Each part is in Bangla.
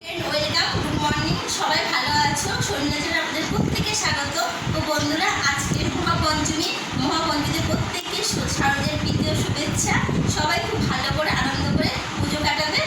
Welcome, good morning. সবাই ভালো আছো? শরীরজার আপনাদের প্রত্যেকে স্বাগত। ও বন্ধুরা, আজকের মহাপঞ্চমীতে প্রত্যেককে শারদের প্রীতীয় শুভেচ্ছা। সবাই খুব ভালো করে আনন্দ করে পুজো কাটাবে।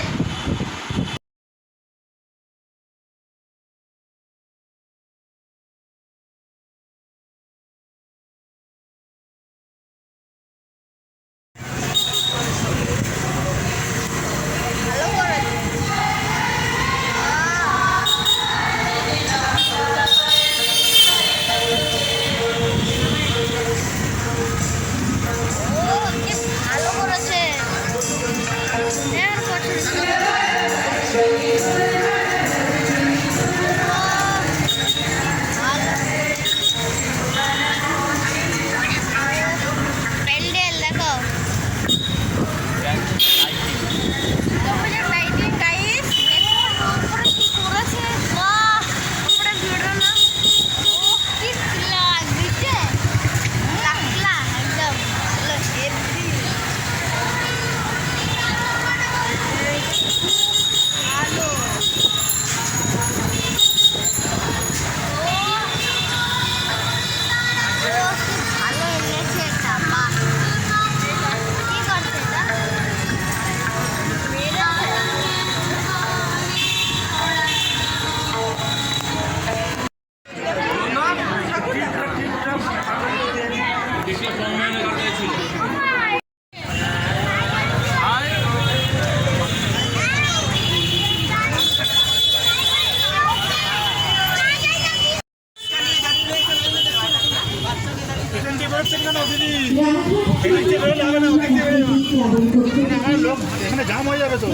জাম হয়ে যাবে তো।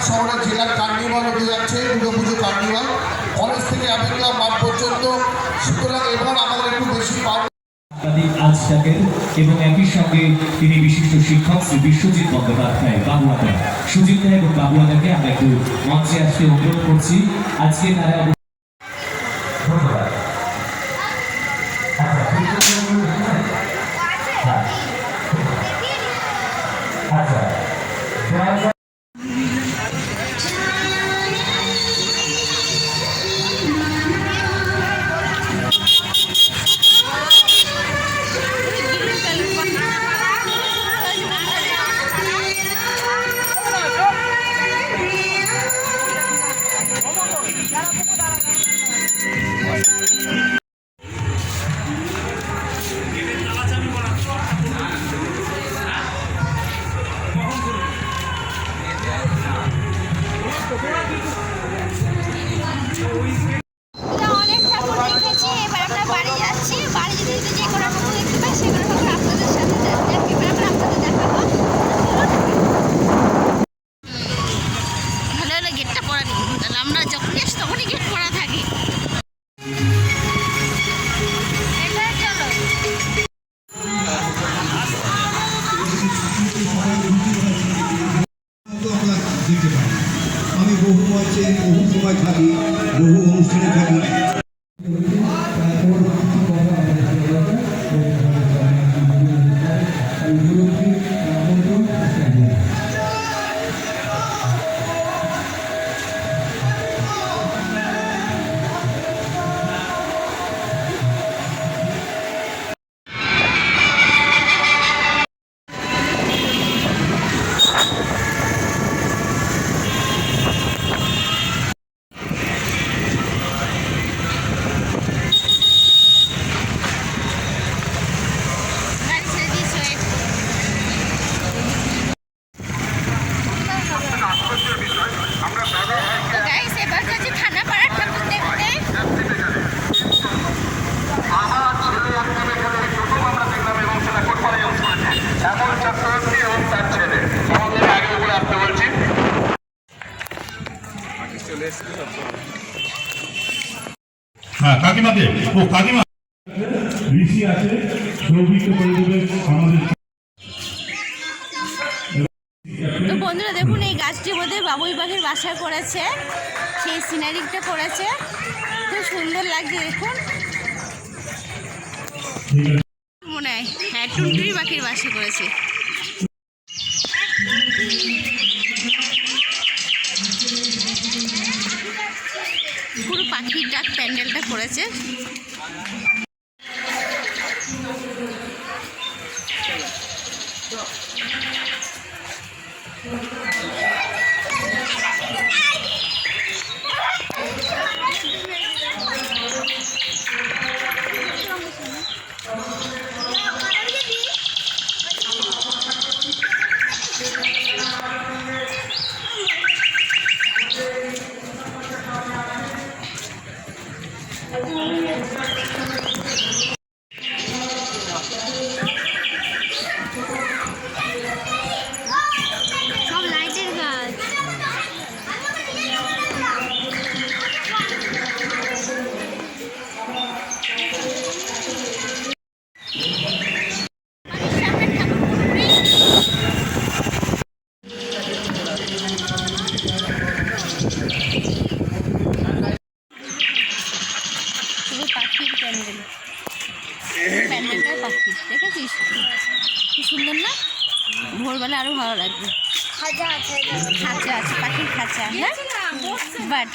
শহরের জেলার কার্নিভাল হতে যাচ্ছে, দুর্গাপুজো কার্নিভাল কলেজ থেকে আবেদন মাঠ পর্যন্ত। সুতরাং এবার আমাদের একটু বেশি আজটাকের এবং একই সঙ্গে তিনি বিশিষ্ট শিক্ষক শ্রী বিশ্বজিৎ বন্দ্যোপাধ্যায় বাবুয়াদা, সুজিতা এবং বাবুয়াদাকে আমরা একটু মঞ্চে আসতে অনুরোধ করছি। আজকে তারা ধন্যবাদ। আচ্ছা যারা হ্যাঁ কাকিমাকে ও কাকিমা ঋষি আছে সৌভিত্য করে দেবে আমাদের। তো বন্ধুরা দেখুন এই গাছটির মধ্যে বাবুই পাখির বাসা করেছে, সেই সিনারিটা করেছে, খুব সুন্দর লাগছে দেখুন। মনে হয় হ্যাঁ টুনটুনি পাখির বাসা করেছে। পুরো পাখির ডাক প্যান্ডেলটা করেছে। সব লাইটের গাছ। পাখির প্যান্ডেল, প্যান্ডেলটা পাখির দেখেছিস কি সুন্দর না? ভোরবেলা আরো ভালো লাগবে। খাঁচা আছে, পাখির খাঁচা, হ্যাঁ বাট